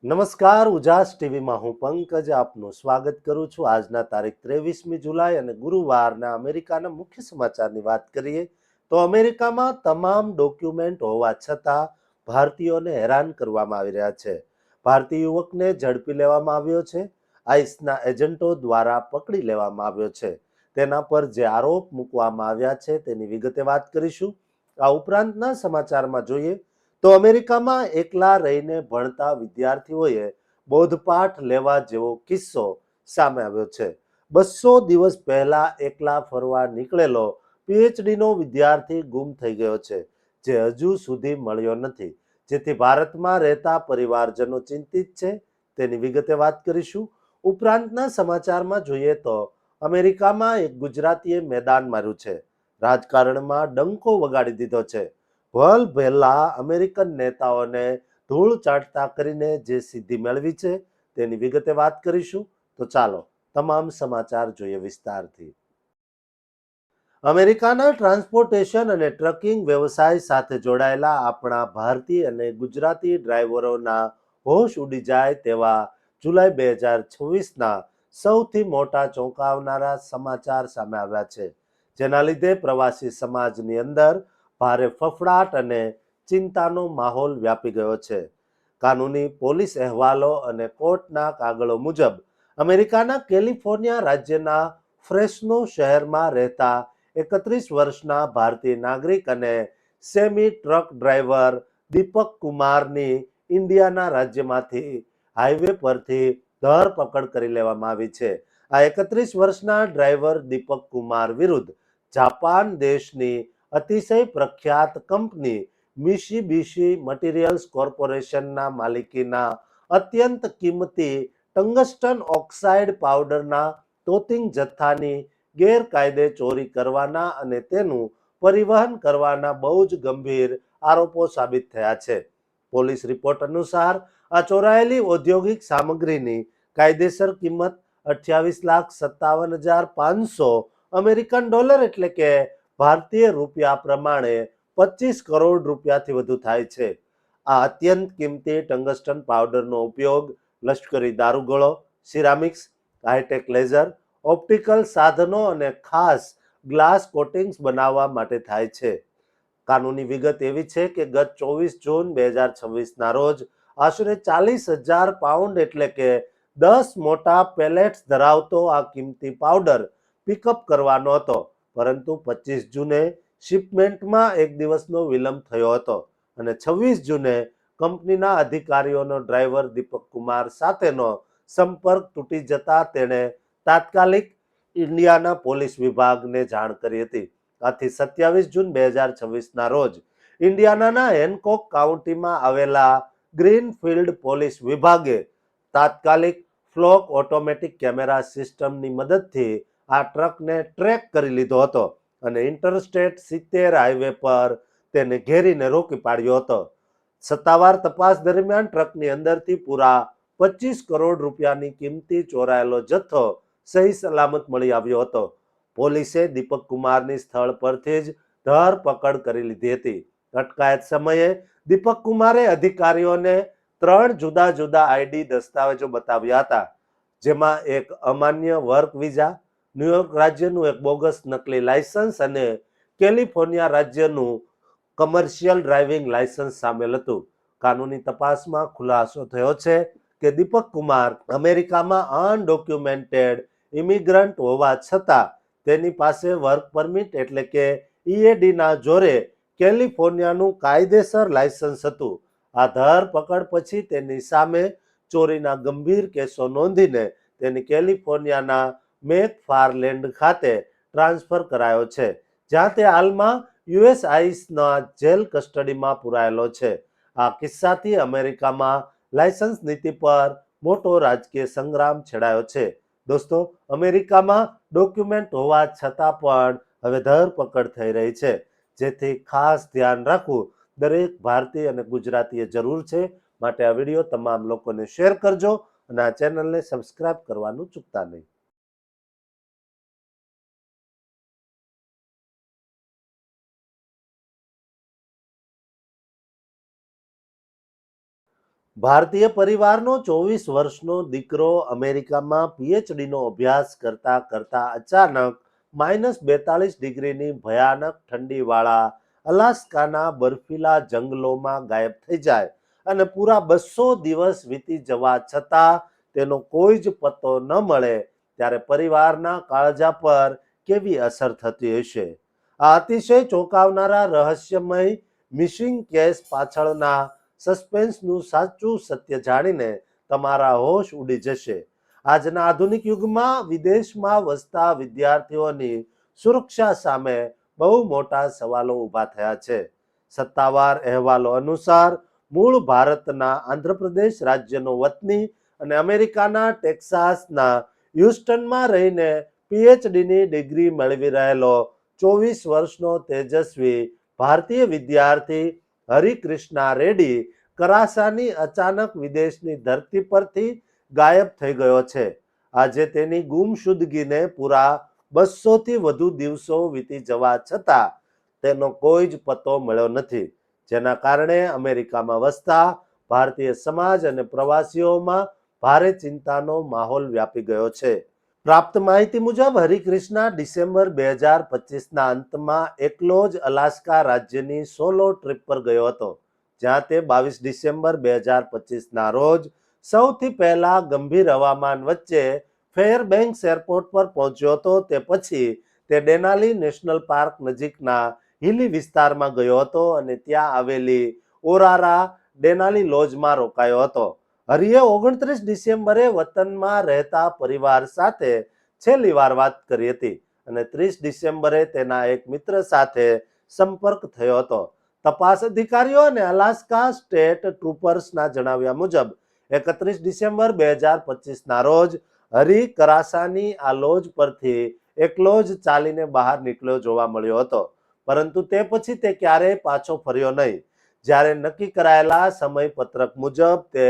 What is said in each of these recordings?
નમસ્કાર, ઉજાસ ટીવીમાં હું પંકજ આપનું સ્વાગત કરું છું। આજના તારીખ 23મી જુલાઈ અને ગુરુવારના અમેરિકાના મુખ્ય સમાચારની વાત કરીએ તો અમેરિકામાં તમામ ડોક્યુમેન્ટ હોવા છતાં ભારતીયોને હેરાન કરવામાં આવી રહ્યા છે। ભારતીય યુવકને ઝડપી લેવામાં આવ્યો છે। આઈસના એજન્ટો દ્વારા પકડી લેવામાં આવ્યો છે। તેના પર જે આરોપ મૂકવામાં આવ્યા છે તેની વિગતે વાત કરીશું। આ ઉપરાંતના સમાચારમાં જોઈએ તો અમેરિકામાં એકલા રહીને ભણતા વિદ્યાર્થીઓએ બોધપાઠ લેવા જેવો કિસ્સો સામે આવ્યો છે। 200 દિવસ પહેલા એકલા ફરવા નીકળેલો પીએચડીનો વિદ્યાર્થી ગુમ થઈ ગયો છે, જે હજુ સુધી મળ્યો નથી, જેથી ભારતમાં રહેતા પરિવારજનો ચિંતિત છે। તેની વિગતે વાત કરીશું। ઉપરાંતના સમાચારમાં જોઈએ તો અમેરિકામાં એક ગુજરાતીએ મેદાન માર્યું છે, રાજકારણમાં ડંકો વગાડી દીધો છે। ભલભેલા અમેરિકન નેતાઓને ધૂળ ચાટતા કરીને જે સિદ્ધિ મેળવી છે તેની વિગતે વાત કરીશું। તો ચાલો તમામ સમાચાર જોઈએ વિસ્તારથી। અમેરિકાના ટ્રાન્સપોર્ટેશન અને ટ્રકિંગ વ્યવસાય સાથે જોડાયેલા આપણા ભારતીય અને ગુજરાતી ડ્રાઈવરોના હોશ ઉડી જાય તેવા જુલાઈ 2026ના સૌથી મોટા ચોંકાવનારા સમાચાર સામે આવ્યા છે, જેના લીધે પ્રવાસી સમાજની અંદર ભારે ફફડાટ અને ચિંતાનો માહોલ વ્યાપી ગયો છે। કાનૂની પોલીસ અહેવાલો અને કોર્ટના કાગળો મુજબ અમેરિકાના કેલિફોર્નિયા રાજ્યના ફ્રેસ્નો શહેરમાં રહેતા 31 વર્ષના ભારતીય નાગરિક અને સેમી ટ્રક ડ્રાઈવર દીપક કુમારની ઇન્ડિયાના રાજ્યમાંથી હાઈવે પરથી ધરપકડ કરી લેવામાં આવી છે। આ 31 વર્ષના ડ્રાઈવર દીપક કુમાર વિરુદ્ધ જાપાન દેશની અતિશય પ્રખ્યાત કંપની મિશિબિશી મટીરિયલ્સ કોર્પોરેશનના માલિકીના અત્યંત કિંમતી ટંગસ્ટન ઓક્સાઇડ પાવડરના તોતિંગ જથ્થાની ગેરકાયદે ચોરી કરવાના અને તેનું પરિવહન કરવાના બહુ જ ગંભીર આરોપો સાબિત થયા છે। પોલીસ રિપોર્ટ અનુસાર આ ચોરાયેલી ઔદ્યોગિક સામગ્રીની કાયદેસર કિંમત 28,57,500 અમેરિકન ડોલર એટલે કે ભારતીય રૂપિયા પ્રમાણે 25 કરોડ રૂપિયાથી વધુ થાય છે। આ અત્યંત કિંમતી ટંગસ્ટન પાવડરનો ઉપયોગ લશ્કરી દારૂગોળો, સિરામિક્સ, હાઈટેક લેઝર, ઓપ્ટિકલ સાધનો અને ખાસ ગ્લાસ કોટિંગ્સ બનાવવા માટે થાય છે। કાનૂની વિગત એવી છે કે ગત 24 જૂન 2026ના રોજ આશરે 40,000 પાઉન્ડ એટલે કે 10 મોટા પેલેટ્સ ધરાવતો આ કિંમતી પાવડર પિકઅપ કરવાનો હતો, પરંતુ 25 જૂને શિપમેન્ટમાં એક દિવસનો વિલંબ થયો હતો અને 26 જૂને કંપનીના અધિકારીઓનો ડ્રાઈવર દીપક કુમાર સાથેનો સંપર્ક તૂટી જતા તેણે તાત્કાલિક ઇન્ડિયાના પોલીસ વિભાગને જાણ કરી હતી। આથી 27 જૂન 2026ના રોજ ઇન્ડિયાનાના હેનકોક કાઉન્ટીમાં આવેલા ગ્રીનફિલ્ડ પોલીસ વિભાગે તાત્કાલિક ફ્લોક ઓટોમેટિક કેમેરા સિસ્ટમની મદદથી આ ટ્રકને ટ્રેક કરી લીધો હતો અને ઇન્ટરસ્ટેટ 70 હાઈવે પર તેને ઘેરીને રોકી પાડ્યો હતો। સત્તાવાર તપાસ દરમિયાન ટ્રકની અંદરથી પૂરા 25 કરોડ રૂપિયાની કિંમતી ચોરાયેલો જથ્થો સહી સલામત મળી આવ્યો હતો। પોલીસે દીપક કુમારની સ્થળ પરથી જ ધરપકડ કરી લીધી હતી। અટકાયત સમયે દીપક કુમારે અધિકારીઓને 3 જુદા જુદા આઈડી દસ્તાવેજો બતાવ્યા હતા, જેમાં એક અમાન્ય વર્ક વિઝા, ન્યુયોર્ક રાજ્યનું એક બોગસ નકલી લાયસન્સ અને કેલિફોર્નિયા રાજ્યનું કમર્શિયલ ડ્રાઇવિંગ લાયસન્સ સામેલ હતું। કાનૂની તપાસમાં ખુલાસો થયો છે કે દીપક કુમાર અમેરિકામાં અનડોક્યુમેન્ટેડ ઇમિગ્રન્ટ હોવા છતાં તેની પાસે વર્ક પરમિટ એટલે કે EADના જોરે કેલિફોર્નિયાનું કાયદેસર લાયસન્સ હતું। આ ધરપકડ પછી તેની સામે ચોરીના ગંભીર કેસો નોંધીને તેની કેલિફોર્નિયાના મેકફાર્લેન્ડ ખાતે ટ્રાન્સફર કરાયો છે, જ્યાં તે હાલમાં USISના જેલ કસ્ટડીમાં પુરાયેલો છે। આ કિસ્સાથી અમેરિકામાં લાયસન્સ નીતિ પર મોટો રાજકીય સંગ્રામ છેડાયો છે। દોસ્તો, અમેરિકામાં ડોક્યુમેન્ટ હોવા છતાં પણ હવે ધરપકડ થઈ રહી છે, જેથી ખાસ ધ્યાન રાખવું દરેક ભારતીય અને ગુજરાતીએ જરૂર છે। માટે આ વિડીયો તમામ લોકોને શેર કરજો અને આ ચેનલને સબસ્ક્રાઇબ કરવાનું ચૂકતા નહીં। ભારતીય પરિવારનો 24 વર્ષનો દીકરો અમેરિકામાં પીએચડીનો અભ્યાસ કરતા કરતા અચાનક -42 ડિગ્રીની ભયાનક ઠંડીવાળા અલાસ્કાના બર્ફીલા જંગલોમાં ગાયબ થઈ જાય અને પૂરા 200 દિવસ વીતી જવા છતાં તેનો કોઈ જ પત્તો ન મળે, ત્યારે પરિવારના કાળજા પર કેવી અસર થતી હશે? આ અતિશય ચોંકાવનારા રહસ્યમય મિસિંગ કેસ પાછળના સસ્પેન્સનું સાચું સત્ય જાણીને તમારા હોશ ઉડી જશે. આજના આધુનિક યુગમાં વિદેશમાં વસતા વિદ્યાર્થીઓની સુરક્ષા સામે બહુ મોટા સવાલો ઊભા થયા છે. સત્તાવાર અહેવાલો અનુસાર મૂળ ભારતના આંધ્રપ્રદેશ રાજ્યનો વતની અને અમેરિકાના ટેક્સાસના હ્યુસ્ટનમાં રહીને પીએચડીની ડિગ્રી મેળવી રહેલો 24 વર્ષનો તેજસ્વી ભારતીય વિદ્યાર્થી હરિકૃષ્ણા રેડ્ડી કરાસાની અચાનક વિદેશની ધરતી પરથી ગાયબ થઈ ગયો છે. આજે તેની ગુમશુદગીને પૂરા 200થી વધુ દિવસો વીતી જવા છતાં તેનો કોઈ જ પત્તો મળ્યો નથી, જેના કારણે અમેરિકામાં વસતા ભારતીય સમાજ અને પ્રવાસીઓમાં ભારે ચિંતાનો માહોલ વ્યાપી ગયો છે. પ્રાપ્ત માહિતી મુજબ હરિકૃષ્ણા ડિસેમ્બર 2025ના અંતમાં એકલો જ અલાસ્કા રાજ્યની સોલો ટ્રીપ પર ગયો હતો, જ્યાં તે 22 ડિસેમ્બર 2025ના રોજ સૌથી પહેલા ગંભીર હવામાન વચ્ચે ફેરબેન્ક્સ એરપોર્ટ પર પહોંચ્યો હતો. તે પછી તે ડેનાલી નેશનલ પાર્ક નજીકના હિલી વિસ્તારમાં ગયો હતો અને ત્યાં આવેલી ઓરારા ડેનાલી લોજમાં રોકાયો હતો. હરિએ 29 ડિસેમ્બરે વતનમાં રહેતા પરિવાર સાથે છેલ્લી વાર વાત કરી હતી અને 30 ડિસેમ્બરે તેના એક મિત્ર સાથે સંપર્ક થયો હતો. તપાસ અધિકારીઓ અને અલાસ્કા સ્ટેટ ટ્રુપર્સના જણાવ્યા મુજબ 31 ડિસેમ્બર 2025ના રોજ હરી કરાસાની આ લોજ પરથી એકલો જ ચાલીને બહાર નીકળ્યો જોવા મળ્યો હતો, પરંતુ તે પછી તે ક્યારેય પાછો ફર્યો નહીં. જ્યારે નક્કી કરાયેલા સમયપત્રક મુજબ તે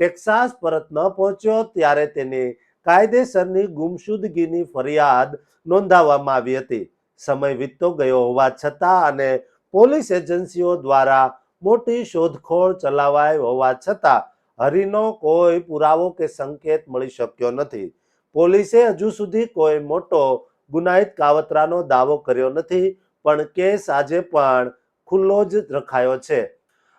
ટેક્સાસ પરત ન પહોંચ્યો ત્યારે તેની કાયદેસરની ગુમશુદગીની ફરિયાદ નોંધાવવામાં આવી હતી. સમય વીતતો ગયો હોવા છતાં અને પોલીસ એજન્સીઓ દ્વારા મોટી શોધખોળ ચલાવાઈ હોવા છતાં હરીનો કોઈ પુરાવો કે સંકેત મળી શક્યો નથી. પોલીસે હજુ સુધી કોઈ મોટો ગુનાહિત કાવતરાનો દાવો કર્યો નથી, પણ કેસ આજે પણ ખુલ્લો જ રખાયો છે.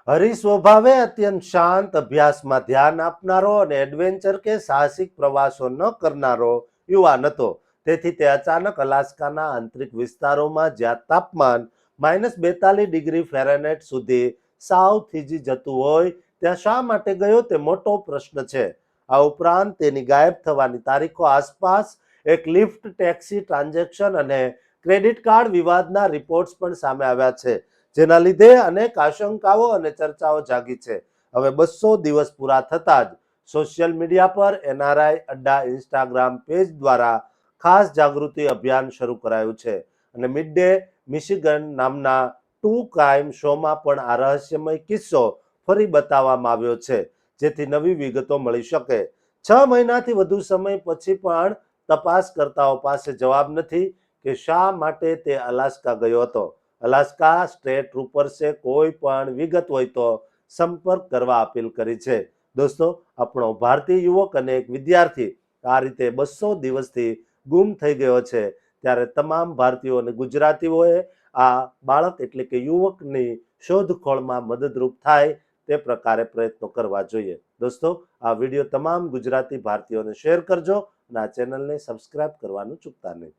હરી સ્વભાવે અત્યંત શાંત, અભ્યાસમાં ધ્યાન આપનારો અને એડવેન્ચર કે સાહસિક પ્રવાસો ન કરનારો યુવાન હતો. તેથી તે અચાનક અલાસ્કાના આંતરિક વિસ્તારોમાં જ્યાં તાપમાન -42 ડિગ્રી ફેરનહેઇટ સુધી સાવ થીજી જતું હોય ત્યાં શા માટે ગયો તે મોટો પ્રશ્ન છે. આ ઉપરાંત તેની ગાયબ થવાની તારીખો આસપાસ એક લિફ્ટ ટેક્સી ટ્રાન્ઝેક્શન અને ક્રેડિટ કાર્ડ વિવાદના રિપોર્ટ્સ પણ સામે આવ્યા છે, જેના લીધે અનેક આશંકાઓ અને ચર્ચાઓ જાગી છે. હવે 200 દિવસ પૂરા થતા જ સોશિયલ મીડિયા પર એનઆરઆઈ અડ્ડા ઇન્સ્ટાગ્રામ પેજ દ્વારા ખાસ જાગૃતિ અભિયાન શરૂ કરાયું છે અને મિડ ડે મિશિગન નામના ટ્રુ ક્રાઇમ શોમાં પણ આ રહસ્યમય કિસ્સો ફરી બતાવવામાં આવ્યો છે, જેથી નવી વિગતો મળી શકે. 6 મહિનાથી વધુ સમય પછી પણ તપાસકર્તાઓ પાસે જવાબ નથી કે શા માટે તે અલાસ્કા ગયો હતો. અલાસ્કા સ્ટેટ ટ્રુપર્સે કોઈ પણ વિગત હોય તો સંપર્ક કરવા અપીલ કરી છે. દોસ્તો, આપણો ભારતીય યુવક અને એક વિદ્યાર્થી આ રીતે 200 દિવસથી ગુમ થઈ ગયો છે, ત્યારે તમામ ભારતીયો અને ગુજરાતીઓએ આ બાળક એટલે કે યુવકની શોધખોળમાં મદદરૂપ થાય તે પ્રકારે પ્રયત્નો કરવા જોઈએ. દોસ્તો, આ વિડીયો તમામ ગુજરાતી ભારતીયોને શેર કરજો અને આ ચેનલને સબસ્ક્રાઇબ કરવાનું ચૂકતા નહીં.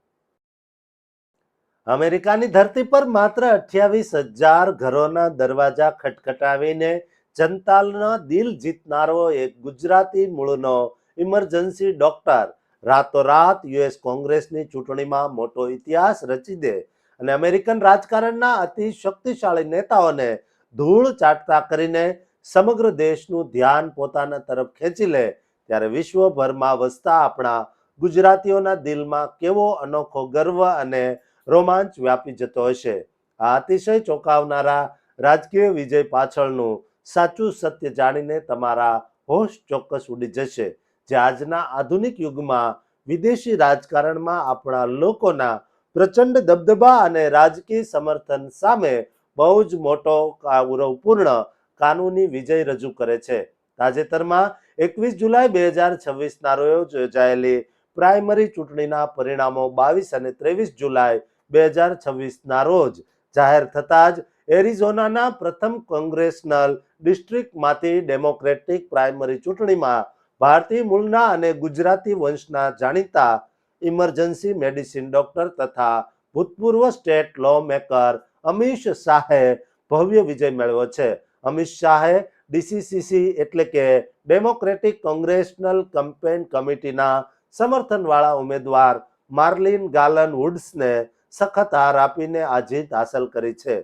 અમેરિકાની ધરતી પર માત્ર 28,000 ઘરોના દરવાજા ખટખટાવીને જનતાના દિલ જીતનારો એક ગુજરાતી મૂળનો ઇમરજન્સી ડોક્ટર રાતોરાત યુએસ કોંગ્રેસની ચૂંટણીમાં મોટો ઇતિહાસ રચી દે અને અમેરિકન રાજકારણના અતિ શક્તિશાળી નેતાઓને ધૂળ ચાટતા કરીને સમગ્ર દેશનું ધ્યાન પોતાના તરફ ખેંચી લે, ત્યારે વિશ્વભરમાં વસતા આપણા ગુજરાતીઓના દિલમાં કેવો અનોખો ગર્વ અને રોમાંચ વ્યાપી જતો હશે. આ અતિશય ચોંકાવનારા રાજકીય વિજય પાછળનું સાચું સત્ય જાણીને તમારા હોશ ચોક્કસ ઉડી જશે, જે આજના આધુનિક યુગમાં વિદેશી રાજકારણમાં આપણા લોકોના પ્રચંડ દબદબા અને રાજકીય સમર્થન સામે બહુ જ મોટો ગૌરવપૂર્ણ કાનૂની વિજય રજૂ કરે છે. તાજેતરમાં 21 જુલાઈ 2026ના રોજ યોજાયેલી પ્રાઇમરી ચૂંટણીના પરિણામો 22 અને 23 જુલાઈ 2026ના રોજ જાહેર થતા જ એરિઝોનાના પ્રથમ કોંગ્રેશનલ ડિસ્ટ્રિક્ટમાંથી ડેમોક્રેટિક પ્રાઇમરી ચૂંટણીમાં ભારતીય મૂળના અને ગુજરાતી વંશના જાણીતા ઇમરજન્સી મેડિસિન ડોક્ટર તથા ભૂતપૂર્વ સ્ટેટ લો મેકર અમિશ શાહે ભવ્ય વિજય મેળવ્યો છે. અમિત શાહે ડીસીસીસી એટલે કે ડેમોક્રેટિક કોંગ્રેશનલ કેમ્પેઇન કમિટીના સમર્થનવાળા ઉમેદવાર માર્લિન ગાલન વુડ્સને સખત હાર આપીને આ જીત હાંસલ કરી છે,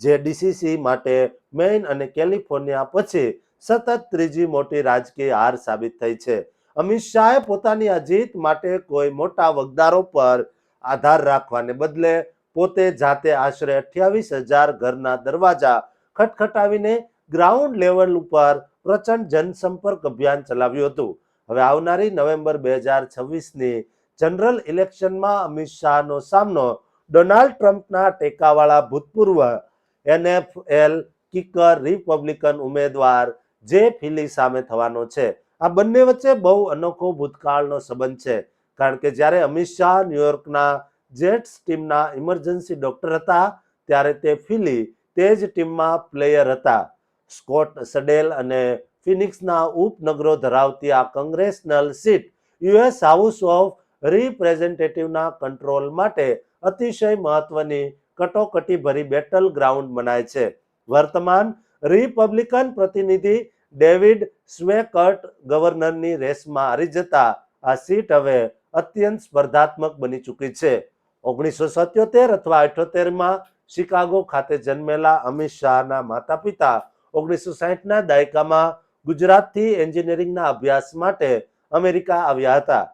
જે ડીસીસી માટે મેઇન અને કેલિફોર્નિયા પછી સતત ત્રીજી મોટી રાજકીય હાર સાબિત થઈ છે. અમિત શાહે પોતાની આ જીત માટે કોઈ મોટા વગદારો પર આધાર રાખવાને બદલે પોતે જાતે આશરે 28,000 ઘરના દરવાજા ખટખટાવીને ગ્રાઉન્ડ લેવલ ઉપર પ્રચંડ જનસંપર્ક અભિયાન ચલાવ્યું હતું. હવે આવનારી નવેમ્બર 2026ની જનરલ ઇલેક્શનમાં અમિત શાહનો સામનો ડોનાલ્ડ ટ્રમ્પના ટેકાવાળા ભૂતપૂર્વ NFL કિકર રિપબ્લિકન ઉમેદવાર જે ફિલી સામે થવાનો છે. આ બંને વચ્ચે બહુ અનોખો ભૂતકાળનો સંબંધ છે, કારણ કે જ્યારે અમિત શાહ ન્યુયોર્કના જેટ્સ ટીમના ઇમરજન્સી ડોક્ટર હતા ત્યારે તે ફિલી તે જ ટીમમાં પ્લેયર હતા. સ્કોટ સડેલ અને ફિનિક્સના ઉપનગરો ધરાવતી આ congressional seat US house of રિપ્રેઝેન્ટેટિવના કંટ્રોલ માટે અતિશય મહત્વની કટોકટીભરી બેટલ ગ્રાઉન્ડ મનાય છે. વર્તમાન રિપબ્લિકન પ્રતિનિધિ ડેવિડ સ્વેકર્ટ ગવર્નરની રેસમાં હારી જતા આ સીટ હવે અત્યંત સ્પર્ધાત્મક બની ચૂકી છે. 1977 અથવા 78માં શિકાગો ખાતે જન્મેલા અમિત શાહના માતા પિતા 1960ના દાયકામાં ગુજરાતથી એન્જિનિયરિંગના અભ્યાસ માટે અમેરિકા આવ્યા હતા.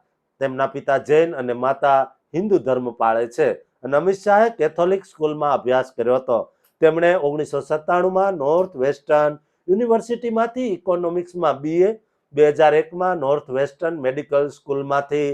તેમના પિતા જૈન અને માતા હિન્દુ ધર્મ પાળે છે અને અમિત શાહે કેથોલિક સ્કૂલમાં અભ્યાસ કર્યો હતો. તેમણે 1997માં નોર્થ વેસ્ટર્ન યુનિવર્સિટીમાંથી ઇકોનોમિક્સમાં BA, 2001માં નોર્થ વેસ્ટર્ન મેડિકલ સ્કૂલમાંથી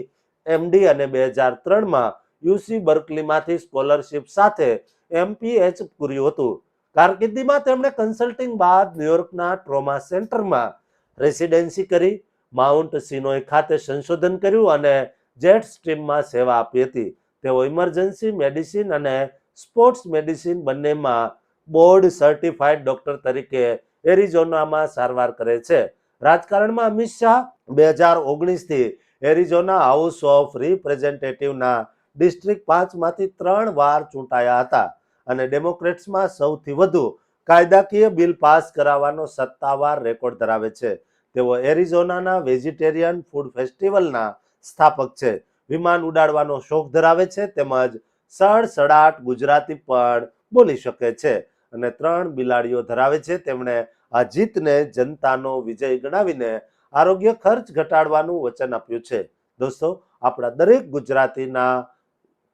MD અને 2003માં UC બર્કલીમાંથી સ્કોલરશિપ સાથે MPH પૂર્યું હતું. કારકિર્દીમાં તેમણે કન્સલ્ટિંગ બાદ ન્યુયોર્કના ટ્રોમા સેન્ટરમાં રેસિડેન્સી કરી, માઉન્ટ સિનોય ખાતે સંશોધન કર્યું અને જેટ સ્ટ્રીમમાં સેવા આપી હતી. તેઓ ઇમરજન્સી મેડિસિન અને સ્પોર્ટ્સ મેડિસિન બંનેમાં બોર્ડ સર્ટિફાઈડ ડોક્ટર તરીકે એરિઝોનામાં સારવાર કરે છે. રાજકારણમાં અમિત શાહ 2019થી એરિઝોના હાઉસ ઓફ રિપ્રેઝેન્ટેટિવના ડિસ્ટ્રિક્ટ 5માંથી 3 વાર ચૂંટાયા હતા અને ડેમોક્રેટ્સમાં સૌથી વધુ કાયદાકીય બિલ પાસ કરાવવાનો સત્તાવાર રેકોર્ડ ધરાવે છે. તેઓ એરિઝોનાના વેજીટેરિયન ફૂડ ફેસ્ટિવલના સ્થાપક છે, વિમાન ઉડાડવાનો શોખ ધરાવે છે તેમજ સડસડાટ ગુજરાતી પણ બોલી શકે છે અને 3 બિલાડીઓ ધરાવે છે. તેમણે આ જીતને જનતાનો વિજય ગણાવીને આરોગ્ય ખર્ચ ઘટાડવાનું વચન આપ્યું છે. દોસ્તો, આપણા દરેક ગુજરાતીના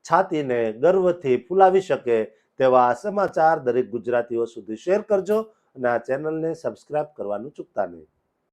છાતીને ગર્વથી ફૂલાવી શકે તેવા સમાચાર દરેક ગુજરાતીઓ સુધી શેર કરજો અને આ ચેનલને સબસ્ક્રાઇબ કરવાનું ચૂકતા નહીં.